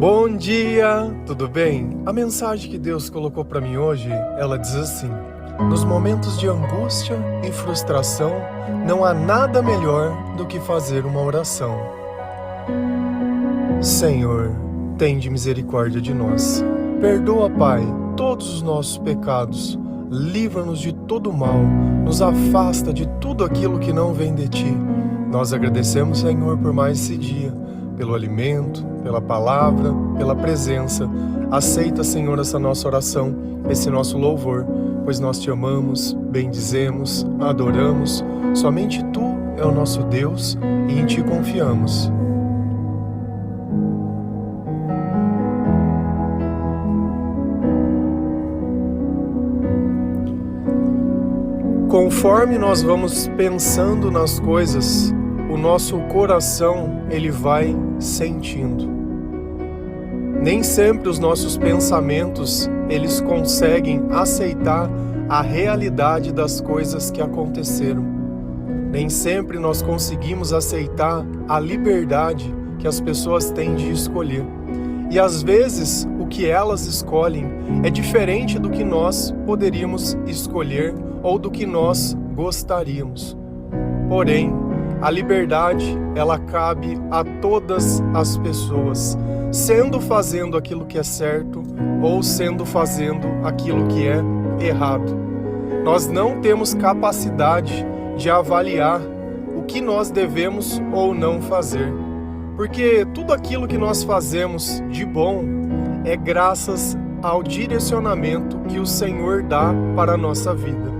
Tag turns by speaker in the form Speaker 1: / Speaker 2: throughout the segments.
Speaker 1: Bom dia, tudo bem? A mensagem que Deus colocou para mim hoje, ela diz assim: nos momentos de angústia e frustração, não há nada melhor do que fazer uma oração. Senhor, tende misericórdia de nós. Perdoa, Pai, todos os nossos pecados. Livra-nos de todo mal. Nos afasta de tudo aquilo que não vem de Ti. Nós agradecemos, Senhor, por mais esse dia, pelo alimento, pela palavra, pela presença. Aceita, Senhor, essa nossa oração, esse nosso louvor, pois nós Te amamos, bendizemos, adoramos. Somente Tu é o nosso Deus e em Ti confiamos. Conforme nós vamos pensando nas coisas, o nosso coração, ele vai sentindo. Nem sempre os nossos pensamentos, eles conseguem aceitar a realidade das coisas que aconteceram. Nem sempre nós conseguimos aceitar a liberdade que as pessoas têm de escolher. E às vezes, o que elas escolhem é diferente do que nós poderíamos escolher ou do que nós gostaríamos. Porém, a liberdade, ela cabe a todas as pessoas, sendo fazendo aquilo que é certo ou sendo fazendo aquilo que é errado. Nós não temos capacidade de avaliar o que nós devemos ou não fazer, porque tudo aquilo que nós fazemos de bom é graças ao direcionamento que o Senhor dá para a nossa vida.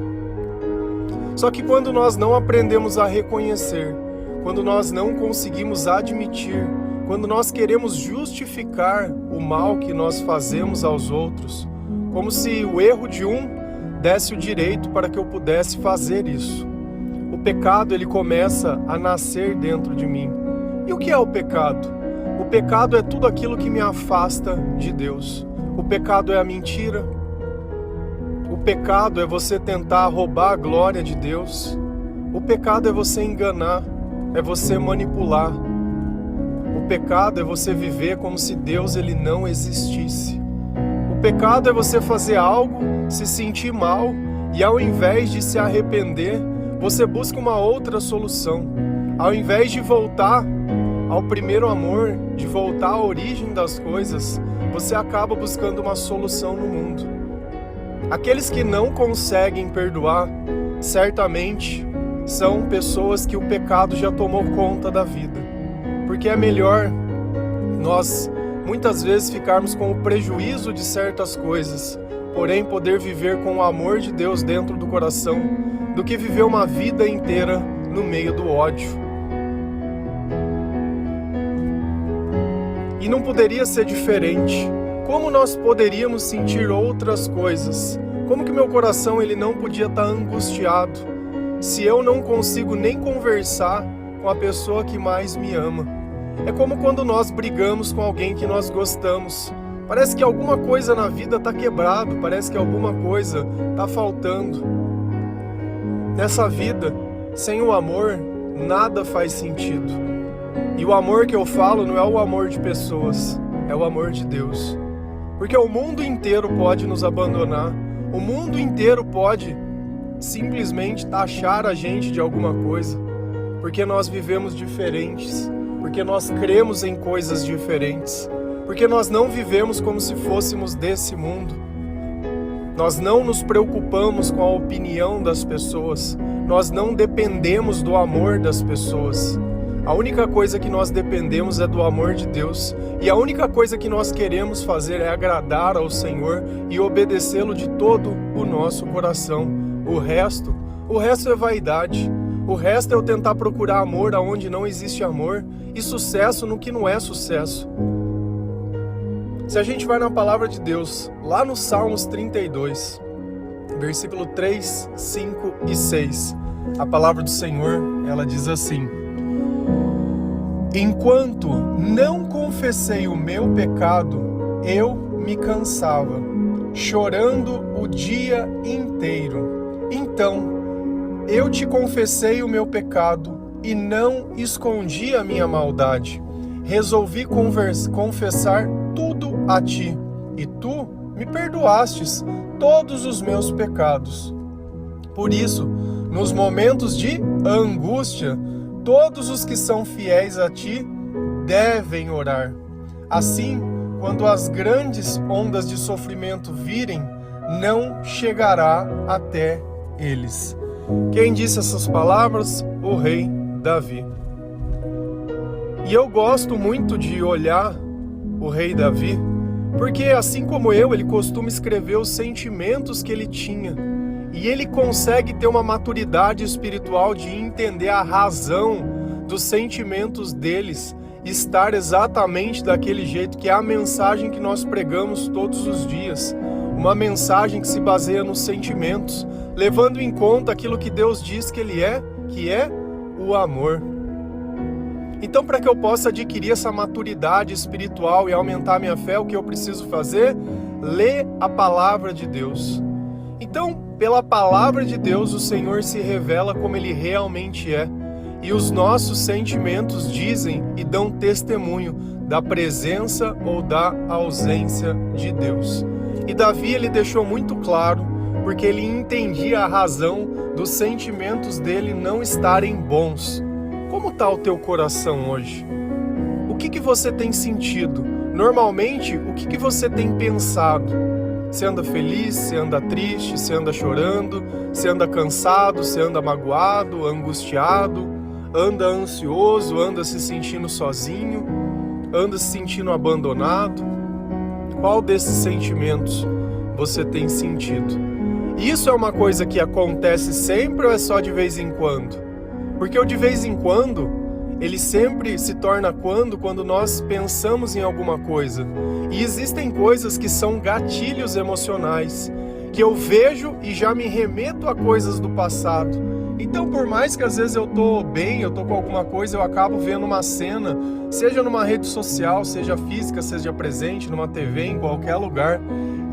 Speaker 1: Só que quando nós não aprendemos a reconhecer, quando nós não conseguimos admitir, quando nós queremos justificar o mal que nós fazemos aos outros, como se o erro de um desse o direito para que eu pudesse fazer isso. O pecado, ele começa a nascer dentro de mim. E o que é o pecado? O pecado é tudo aquilo que me afasta de Deus. O pecado é a mentira. O pecado é você tentar roubar a glória de Deus. O pecado é você enganar, é você manipular. O pecado é você viver como se Deus ele não existisse. O pecado é você fazer algo, se sentir mal e ao invés de se arrepender, você busca uma outra solução. Ao invés de voltar ao primeiro amor, de voltar à origem das coisas, você acaba buscando uma solução no mundo. Aqueles que não conseguem perdoar, certamente são pessoas que o pecado já tomou conta da vida. Porque é melhor nós, muitas vezes, ficarmos com o prejuízo de certas coisas, porém poder viver com o amor de Deus dentro do coração, do que viver uma vida inteira no meio do ódio. E não poderia ser diferente. Como nós poderíamos sentir outras coisas? Como que meu coração ele não podia estar angustiado se eu não consigo nem conversar com a pessoa que mais me ama? É como quando nós brigamos com alguém que nós gostamos. Parece que alguma coisa na vida está quebrado, parece que alguma coisa está faltando. Nessa vida, sem o amor, nada faz sentido. E o amor que eu falo não é o amor de pessoas, é o amor de Deus. Porque o mundo inteiro pode nos abandonar, o mundo inteiro pode simplesmente taxar a gente de alguma coisa, porque nós vivemos diferentes, porque nós cremos em coisas diferentes, porque nós não vivemos como se fôssemos desse mundo. Nós não nos preocupamos com a opinião das pessoas, nós não dependemos do amor das pessoas. A única coisa que nós dependemos é do amor de Deus. E a única coisa que nós queremos fazer é agradar ao Senhor e obedecê-lo de todo o nosso coração. O resto é vaidade. O resto é eu tentar procurar amor aonde não existe amor e sucesso no que não é sucesso. Se a gente vai na palavra de Deus, lá no Salmos 32, versículo 3, 5 e 6, a palavra do Senhor, ela diz assim: enquanto não confessei o meu pecado, eu me cansava, chorando o dia inteiro. Então, eu te confessei o meu pecado e não escondi a minha maldade. resolvi confessar tudo a ti, e tu me perdoastes todos os meus pecados. Por isso, nos momentos de angústia, todos os que são fiéis a ti devem orar. Assim, quando as grandes ondas de sofrimento virem, não chegará até eles. Quem disse essas palavras? O rei Davi. E eu gosto muito de olhar o rei Davi, porque assim como eu, ele costuma escrever os sentimentos que ele tinha. E ele consegue ter uma maturidade espiritual de entender a razão dos sentimentos deles, estar exatamente daquele jeito, que é a mensagem que nós pregamos todos os dias. Uma mensagem que se baseia nos sentimentos, levando em conta aquilo que Deus diz que Ele é, que é o amor. Então, para que eu possa adquirir essa maturidade espiritual e aumentar a minha fé, o que eu preciso fazer? Ler a palavra de Deus. Então, pela palavra de Deus, o Senhor se revela como Ele realmente é. E os nossos sentimentos dizem e dão testemunho da presença ou da ausência de Deus. E Davi, ele deixou muito claro, porque ele entendia a razão dos sentimentos dele não estarem bons. Como está o teu coração hoje? O que você tem sentido? Normalmente, o que você tem pensado? Você anda feliz, você anda triste, você anda chorando, você anda cansado, você anda magoado, angustiado, anda ansioso, anda se sentindo sozinho, anda se sentindo abandonado? Qual desses sentimentos você tem sentido? Isso é uma coisa que acontece sempre ou é só de vez em quando? Porque o de vez em quando, ele sempre se torna quando nós pensamos em alguma coisa. E existem coisas que são gatilhos emocionais, que eu vejo e já me remeto a coisas do passado. Então, por mais que às vezes eu tô bem, eu tô com alguma coisa, eu acabo vendo uma cena, seja numa rede social, seja física, seja presente, numa TV, em qualquer lugar,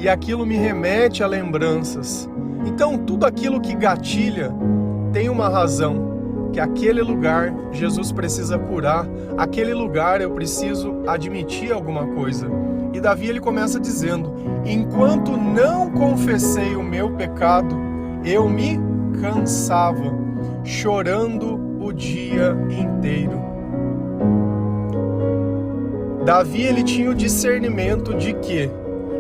Speaker 1: e aquilo me remete a lembranças. Então, tudo aquilo que gatilha tem uma razão, que aquele lugar Jesus precisa curar, aquele lugar eu preciso admitir alguma coisa. E Davi, ele começa dizendo: enquanto não confessei o meu pecado, eu me cansava, chorando o dia inteiro. Davi, ele tinha o discernimento de que,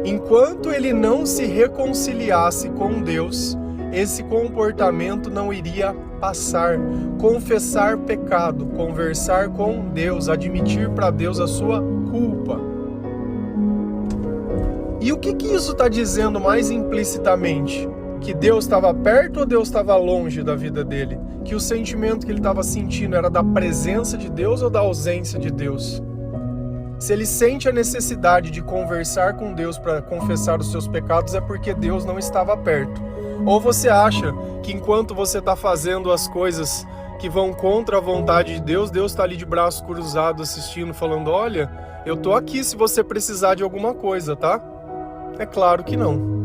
Speaker 1: enquanto ele não se reconciliasse com Deus, esse comportamento não iria passar. Confessar pecado, conversar com Deus, admitir para Deus a sua culpa. E o que isso está dizendo mais implicitamente? Que Deus estava perto ou Deus estava longe da vida dele? Que o sentimento que ele estava sentindo era da presença de Deus ou da ausência de Deus? Se ele sente a necessidade de conversar com Deus para confessar os seus pecados, é porque Deus não estava perto. Ou você acha que enquanto você está fazendo as coisas que vão contra a vontade de Deus, Deus está ali de braço cruzado assistindo, falando: olha, eu estou aqui se você precisar de alguma coisa, tá? É claro que não.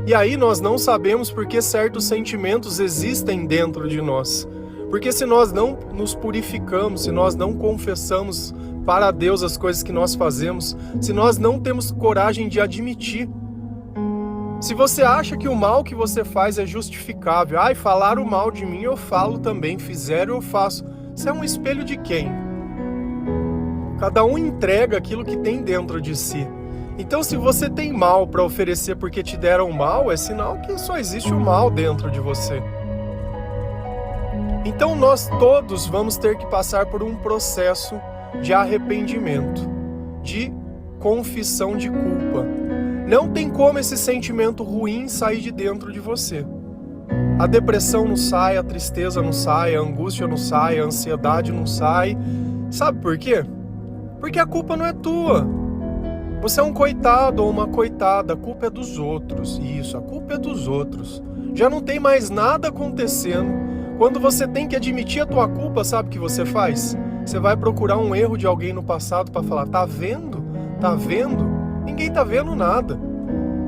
Speaker 1: E aí nós não sabemos porque certos sentimentos existem dentro de nós. Porque se nós não nos purificamos, se nós não confessamos para Deus as coisas que nós fazemos, se nós não temos coragem de admitir, se você acha que o mal que você faz é justificável, falaram mal de mim, eu falo também, fizeram, eu faço. Você é um espelho de quem? Cada um entrega aquilo que tem dentro de si. Então, se você tem mal para oferecer porque te deram mal, é sinal que só existe o mal dentro de você. Então, nós todos vamos ter que passar por um processo de arrependimento, de confissão de culpa. Não tem como esse sentimento ruim sair de dentro de você. A depressão não sai, a tristeza não sai, a angústia não sai, a ansiedade não sai. Sabe por quê? Porque a culpa não é tua. Você é um coitado ou uma coitada, a culpa é dos outros. Isso, a culpa é dos outros. Já não tem mais nada acontecendo. Quando você tem que admitir a tua culpa, sabe o que você faz? Você vai procurar um erro de alguém no passado para falar: tá vendo? Tá vendo? Ninguém tá vendo nada.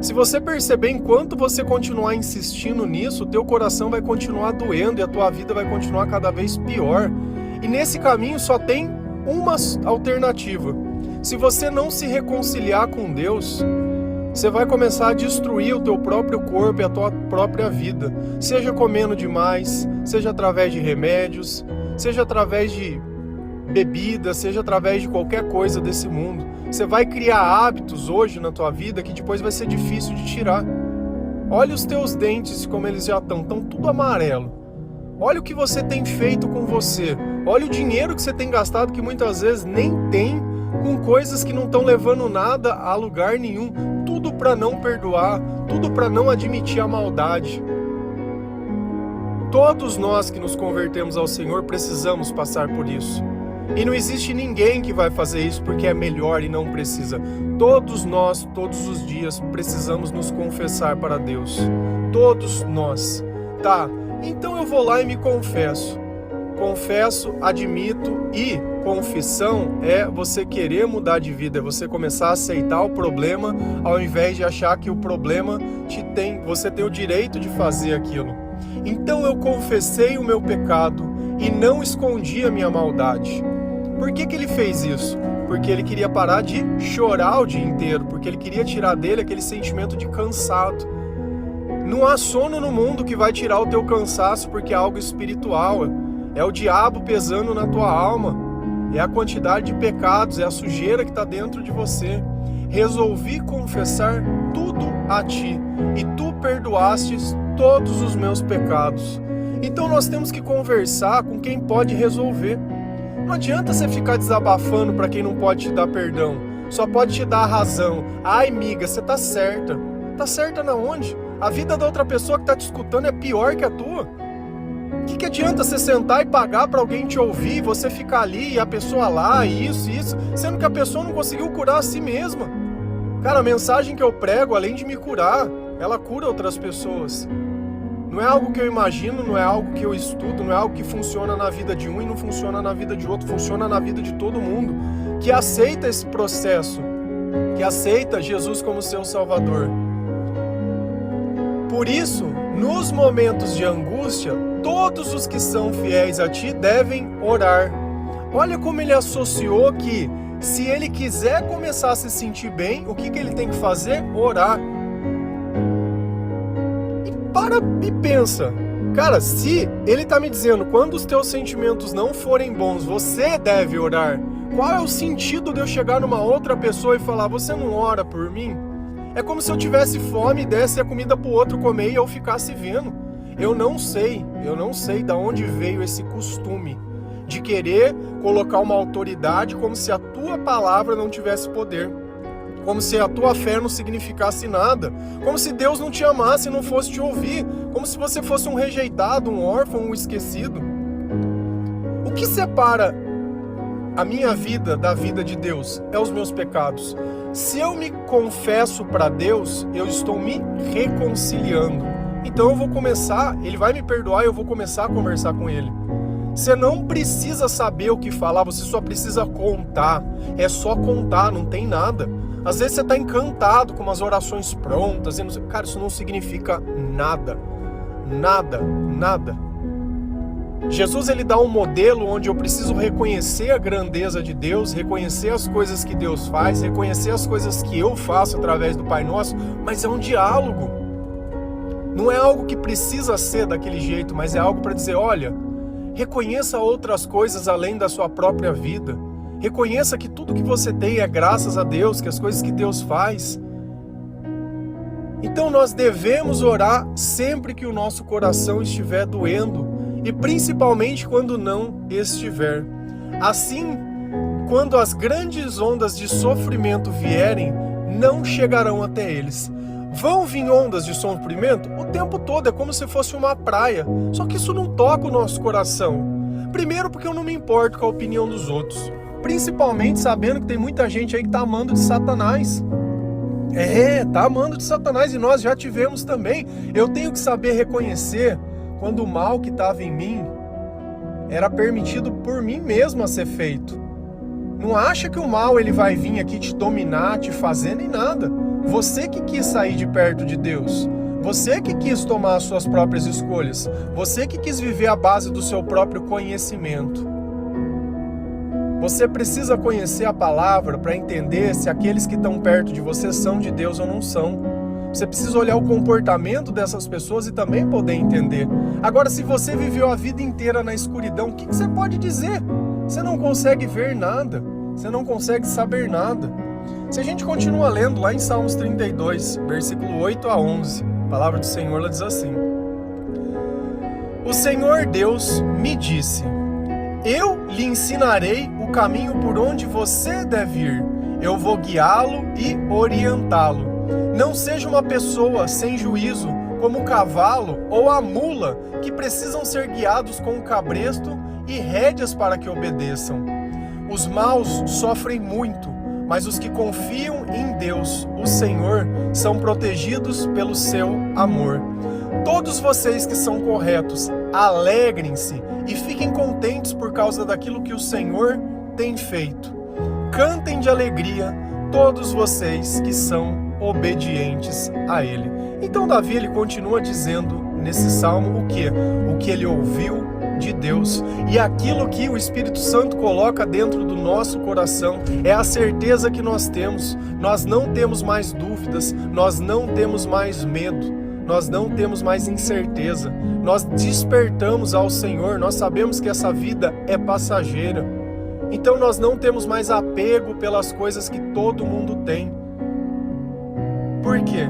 Speaker 1: Se você perceber, enquanto você continuar insistindo nisso, o teu coração vai continuar doendo e a tua vida vai continuar cada vez pior. E nesse caminho só tem uma alternativa. Se você não se reconciliar com Deus, você vai começar a destruir o teu próprio corpo e a tua própria vida. Seja comendo demais, seja através de remédios, seja através de bebida, seja através de qualquer coisa desse mundo. Você vai criar hábitos hoje na tua vida que depois vai ser difícil de tirar. Olha os teus dentes como eles já estão tudo amarelo. Olha o que você tem feito com você. Olha o dinheiro que você tem gastado que muitas vezes nem tem, com coisas que não estão levando nada a lugar nenhum. Tudo para não perdoar, tudo para não admitir a maldade. Todos nós que nos convertemos ao Senhor precisamos passar por isso. E não existe ninguém que vai fazer isso porque é melhor e não precisa. Todos nós, todos os dias, precisamos nos confessar para Deus. Todos nós. Tá, então eu vou lá e me confesso. Confesso, admito e confissão é você querer mudar de vida, é você começar a aceitar o problema ao invés de achar que o problema você tem o direito de fazer aquilo. Então eu confessei o meu pecado e não escondi a minha maldade. Por que ele fez isso? Porque ele queria parar de chorar o dia inteiro, porque ele queria tirar dele aquele sentimento de cansado. Não há sono no mundo que vai tirar o teu cansaço, porque é algo espiritual. É o diabo pesando na tua alma. É a quantidade de pecados, é a sujeira que está dentro de você. Resolvi confessar tudo a ti, e tu perdoastes todos os meus pecados. Então nós temos que conversar com quem pode resolver. Não adianta você ficar desabafando para quem não pode te dar perdão. Só pode te dar a razão. Ai, amiga, você tá certa. Tá certa na onde? A vida da outra pessoa que tá te escutando é pior que a tua. O que adianta você sentar e pagar para alguém te ouvir, você ficar ali e a pessoa lá, e isso, sendo que a pessoa não conseguiu curar a si mesma? Cara, a mensagem que eu prego, além de me curar, ela cura outras pessoas. Não é algo que eu imagino, não é algo que eu estudo, não é algo que funciona na vida de um e não funciona na vida de outro, funciona na vida de todo mundo que aceita esse processo, que aceita Jesus como seu Salvador. Por isso, nos momentos de angústia, todos os que são fiéis a ti devem orar. Olha como ele associou que se ele quiser começar a se sentir bem, o que ele tem que fazer? Orar. Para e pensa, cara, se ele está me dizendo, quando os teus sentimentos não forem bons, você deve orar, qual é o sentido de eu chegar numa outra pessoa e falar, você não ora por mim? É como se eu tivesse fome e desse a comida pro outro comer e eu ficasse vendo. Eu não sei de onde veio esse costume de querer colocar uma autoridade como se a tua palavra não tivesse poder. Como se a tua fé não significasse nada, como se Deus não te amasse e não fosse te ouvir, como se você fosse um rejeitado, um órfão, um esquecido. O que separa a minha vida da vida de Deus é os meus pecados. Se eu me confesso para Deus, eu estou me reconciliando. Então eu vou começar, Ele vai me perdoar e eu vou começar a conversar com Ele. Você não precisa saber o que falar, você só precisa contar. É só contar, não tem nada. Às vezes você está encantado com umas orações prontas. E não sei, cara, isso não significa nada. Nada, nada. Jesus, ele dá um modelo onde eu preciso reconhecer a grandeza de Deus, reconhecer as coisas que Deus faz, reconhecer as coisas que eu faço através do Pai Nosso, mas é um diálogo. Não é algo que precisa ser daquele jeito, mas é algo para dizer, olha, reconheça outras coisas além da sua própria vida. Reconheça que tudo que você tem é graças a Deus, que as coisas que Deus faz. Então nós devemos orar sempre que o nosso coração estiver doendo e principalmente quando não estiver. Assim, quando as grandes ondas de sofrimento vierem, não chegarão até eles. Vão vir ondas de sofrimento o tempo todo, é como se fosse uma praia. Só que isso não toca o nosso coração. Primeiro porque eu não me importo com a opinião dos outros. Principalmente sabendo que tem muita gente aí que tá amando de Satanás. Tá amando de Satanás e nós já tivemos também. Eu tenho que saber reconhecer quando o mal que estava em mim era permitido por mim mesmo a ser feito. Não acha que o mal ele vai vir aqui te dominar, te fazer nem nada. Você que quis sair de perto de Deus. Você que quis tomar as suas próprias escolhas. Você que quis viver à base do seu próprio conhecimento. Você precisa conhecer a palavra para entender se aqueles que estão perto de você são de Deus ou não são. Você precisa olhar o comportamento dessas pessoas e também poder entender. Agora, se você viveu a vida inteira na escuridão, o que você pode dizer? Você não consegue ver nada, você não consegue saber nada. Se a gente continua lendo lá em Salmos 32, versículo 8 a 11, a palavra do Senhor ela diz assim: O Senhor Deus me disse: Eu lhe ensinarei o caminho por onde você deve ir. Eu vou guiá-lo e orientá-lo. Não seja uma pessoa sem juízo como o cavalo ou a mula, que precisam ser guiados com o cabresto e rédeas para que obedeçam. Os maus sofrem muito, mas os que confiam em Deus, o Senhor, são protegidos pelo seu amor. Todos vocês que são corretos, alegrem-se e fiquem contentes por causa daquilo que o Senhor tem feito. Cantem de alegria todos vocês que são obedientes a Ele. Então Davi ele continua dizendo nesse salmo o que? O que ele ouviu de Deus. E aquilo que o Espírito Santo coloca dentro do nosso coração é a certeza que nós temos. Nós não temos mais dúvidas, nós não temos mais medo, nós não temos mais incerteza. Nós despertamos ao Senhor, nós sabemos que essa vida é passageira. Então nós não temos mais apego pelas coisas que todo mundo tem. Por quê?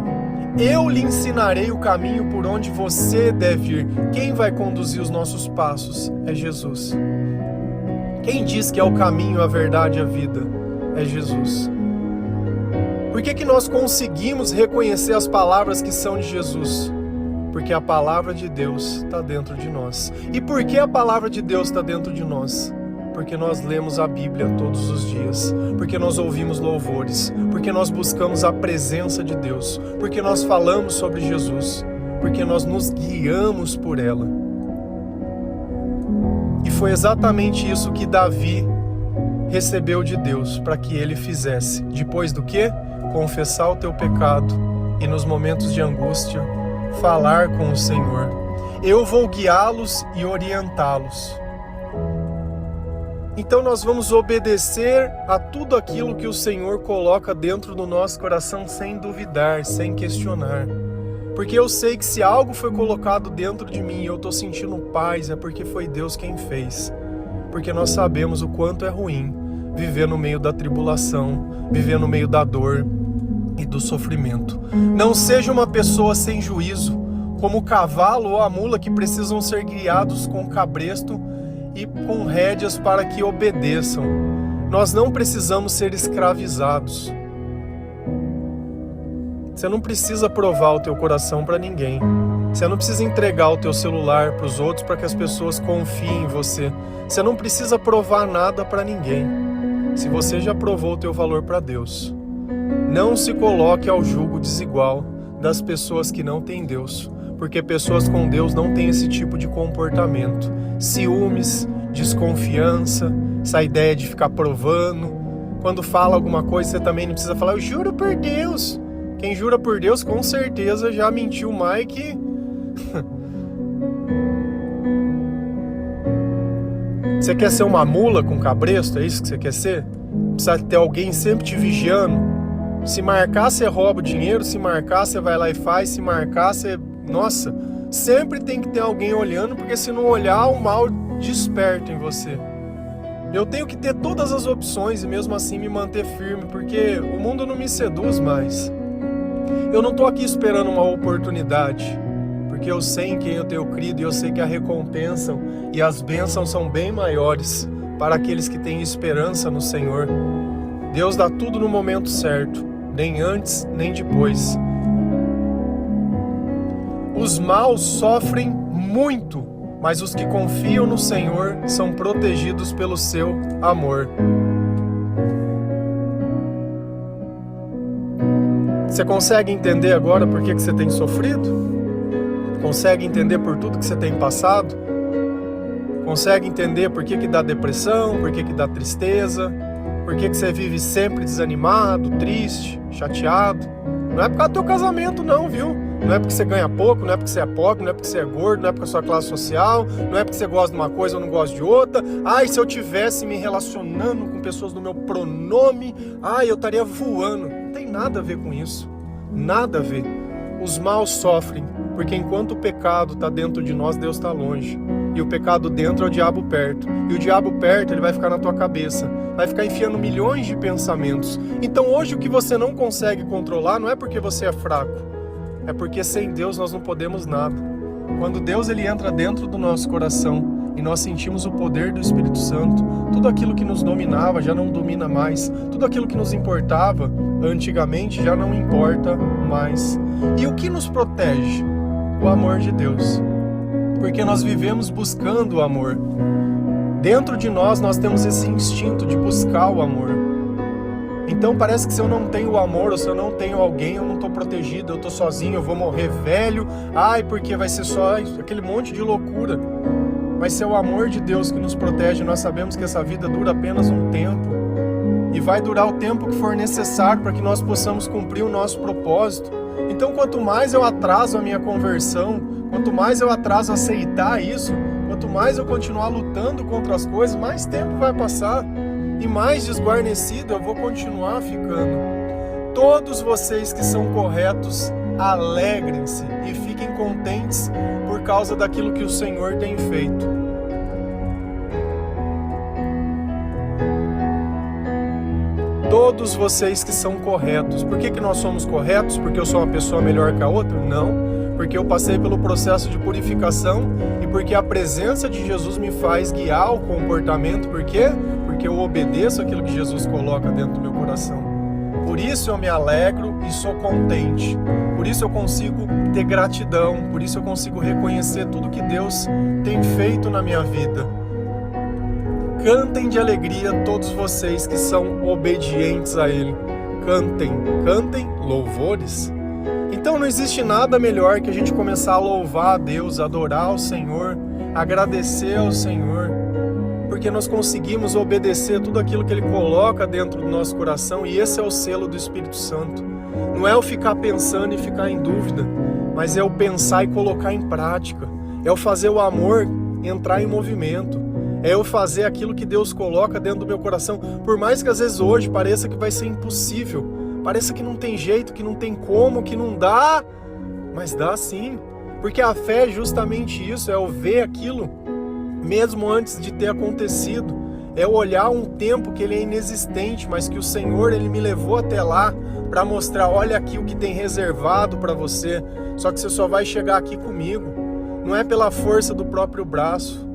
Speaker 1: Eu lhe ensinarei o caminho por onde você deve ir. Quem vai conduzir os nossos passos é Jesus. Quem diz que é o caminho, a verdade e a vida é Jesus. Por que nós conseguimos reconhecer as palavras que são de Jesus? Porque a palavra de Deus está dentro de nós. E por que a palavra de Deus está dentro de nós? Porque nós lemos a Bíblia todos os dias, porque nós ouvimos louvores, porque nós buscamos a presença de Deus, porque nós falamos sobre Jesus, porque nós nos guiamos por ela. E foi exatamente isso que Davi recebeu de Deus para que ele fizesse. Depois do quê? Confessar o teu pecado e nos momentos de angústia, falar com o Senhor. Eu vou guiá-los e orientá-los. Então nós vamos obedecer a tudo aquilo que o Senhor coloca dentro do nosso coração sem duvidar, sem questionar. Porque eu sei que se algo foi colocado dentro de mim e eu estou sentindo paz, é porque foi Deus quem fez. Porque nós sabemos o quanto é ruim viver no meio da tribulação, viver no meio da dor e do sofrimento. Não seja uma pessoa sem juízo, como o cavalo ou a mula que precisam ser guiados com cabresto e com rédeas para que obedeçam. Nós não precisamos ser escravizados. Você não precisa provar o teu coração para ninguém. Você não precisa entregar o teu celular para os outros para que as pessoas confiem em você. Você não precisa provar nada para ninguém. Se você já provou o teu valor para Deus, não se coloque ao julgo desigual das pessoas que não têm Deus, porque pessoas com Deus não têm esse tipo de comportamento. Ciúmes, desconfiança, essa ideia de ficar provando. Quando fala alguma coisa, você também não precisa falar, eu juro por Deus. Quem jura por Deus, com certeza, já mentiu mais que... Você quer ser uma mula com cabresto? É isso que você quer ser? Precisa ter alguém sempre te vigiando? Se marcar, você rouba o dinheiro. Se marcar, você vai lá e faz. Se marcar, você... Nossa, sempre tem que ter alguém olhando, porque se não olhar, o mal desperta em você. Eu tenho que ter todas as opções e mesmo assim me manter firme, porque o mundo não me seduz mais. Eu não estou aqui esperando uma oportunidade, porque eu sei em quem eu tenho crido e eu sei que a recompensa e as bênçãos são bem maiores para aqueles que têm esperança no Senhor. Deus dá tudo no momento certo, nem antes nem depois. Os maus sofrem muito, mas os que confiam no Senhor são protegidos pelo seu amor. Você consegue entender agora por que você tem sofrido? Consegue entender por tudo que você tem passado? Consegue entender por que dá depressão, por que dá tristeza? Por que você vive sempre desanimado, triste, chateado? Não é por causa do teu casamento não, viu? Não é porque você ganha pouco, não é porque você é pobre, não é porque você é gordo, não é porque a sua classe social, não é porque você gosta de uma coisa ou não gosta de outra. Ai, se eu tivesse me relacionando com pessoas do meu pronome, ai, eu estaria voando. Não tem nada a ver com isso. Nada a ver. Os maus sofrem, porque enquanto o pecado está dentro de nós, Deus está longe. E o pecado dentro é o diabo perto. E o diabo perto, ele vai ficar na tua cabeça. Vai ficar enfiando milhões de pensamentos. Então hoje o que você não consegue controlar não é porque você é fraco. É porque sem Deus nós não podemos nada. Quando Deus ele entra dentro do nosso coração e nós sentimos o poder do Espírito Santo, tudo aquilo que nos dominava já não domina mais. Tudo aquilo que nos importava antigamente já não importa mais. E o que nos protege? O amor de Deus. Porque nós vivemos buscando o amor. Dentro de nós temos esse instinto de buscar o amor. Então parece que se eu não tenho o amor, ou se eu não tenho alguém, eu não estou protegido, eu estou sozinho, eu vou morrer velho, ai, porque vai ser só aquele monte de loucura. Mas se é o amor de Deus que nos protege, nós sabemos que essa vida dura apenas um tempo, e vai durar o tempo que for necessário para que nós possamos cumprir o nosso propósito. Então quanto mais eu atraso a minha conversão, quanto mais eu atraso a aceitar isso, quanto mais eu continuar lutando contra as coisas, mais tempo vai passar. E mais desguarnecido eu vou continuar ficando. Todos vocês que são corretos, alegrem-se e fiquem contentes por causa daquilo que o Senhor tem feito. Todos vocês que são corretos. Por que nós somos corretos? Porque eu sou uma pessoa melhor que a outra? Não. Porque eu passei pelo processo de purificação e porque a presença de Jesus me faz guiar o comportamento. Por quê? Porque eu obedeço aquilo que Jesus coloca dentro do meu coração. Por isso eu me alegro e sou contente. Por isso eu consigo ter gratidão. Por isso eu consigo reconhecer tudo que Deus tem feito na minha vida. Cantem de alegria todos vocês que são obedientes a Ele. Cantem louvores. Então não existe nada melhor que a gente começar a louvar a Deus, adorar o Senhor, agradecer ao Senhor, porque nós conseguimos obedecer tudo aquilo que Ele coloca dentro do nosso coração, e esse é o selo do Espírito Santo. Não é o ficar pensando e ficar em dúvida, mas é o pensar e colocar em prática. É o fazer o amor entrar em movimento. É eu fazer aquilo que Deus coloca dentro do meu coração, por mais que às vezes hoje pareça que vai ser impossível. Pareça que não tem jeito, que não tem como, que não dá, mas dá sim. Porque a fé é justamente isso, é o ver aquilo mesmo antes de ter acontecido. É olhar um tempo que ele é inexistente, mas que o Senhor ele me levou até lá para mostrar, olha aqui o que tem reservado para você. Só que você só vai chegar aqui comigo. Não é pela força do próprio braço.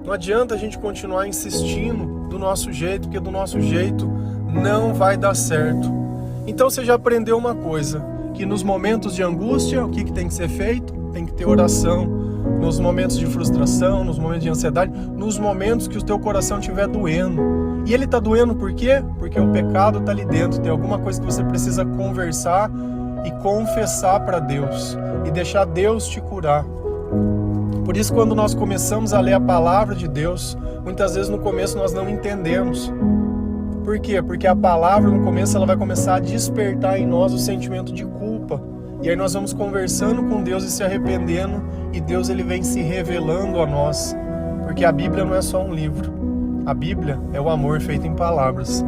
Speaker 1: Não adianta a gente continuar insistindo do nosso jeito, porque do nosso jeito não vai dar certo. Então você já aprendeu uma coisa, que nos momentos de angústia, o que tem que ser feito? Tem que ter oração. Nos momentos de frustração, nos momentos de ansiedade, nos momentos que o teu coração estiver doendo. E ele está doendo por quê? Porque o pecado está ali dentro, tem alguma coisa que você precisa conversar e confessar para Deus, e deixar Deus te curar. Por isso, quando nós começamos a ler a palavra de Deus, muitas vezes no começo nós não entendemos. Por quê? Porque a palavra no começo ela vai começar a despertar em nós o sentimento de culpa. E aí nós vamos conversando com Deus e se arrependendo, e Deus ele vem se revelando a nós. Porque a Bíblia não é só um livro. A Bíblia é o amor feito em palavras.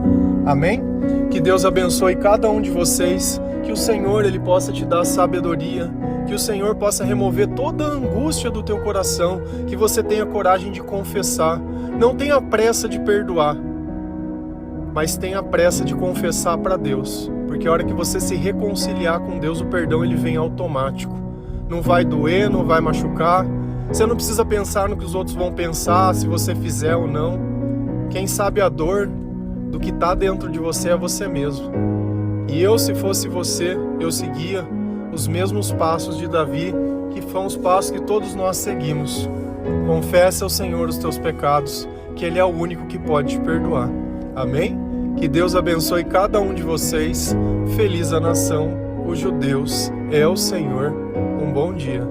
Speaker 1: Amém? Que Deus abençoe cada um de vocês, que o Senhor ele possa te dar sabedoria, que o Senhor possa remover toda a angústia do teu coração, que você tenha coragem de confessar. Não tenha pressa de perdoar, mas tenha pressa de confessar para Deus, porque a hora que você se reconciliar com Deus, o perdão ele vem automático. Não vai doer, não vai machucar. Você não precisa pensar no que os outros vão pensar, se você fizer ou não. Quem sabe a dor do que está dentro de você é você mesmo. E eu, se fosse você, eu seguia os mesmos passos de Davi, que foram os passos que todos nós seguimos. Confessa ao Senhor os teus pecados, que Ele é o único que pode te perdoar. Amém? Que Deus abençoe cada um de vocês. Feliz a nação cujo Deus é o Senhor. Um bom dia.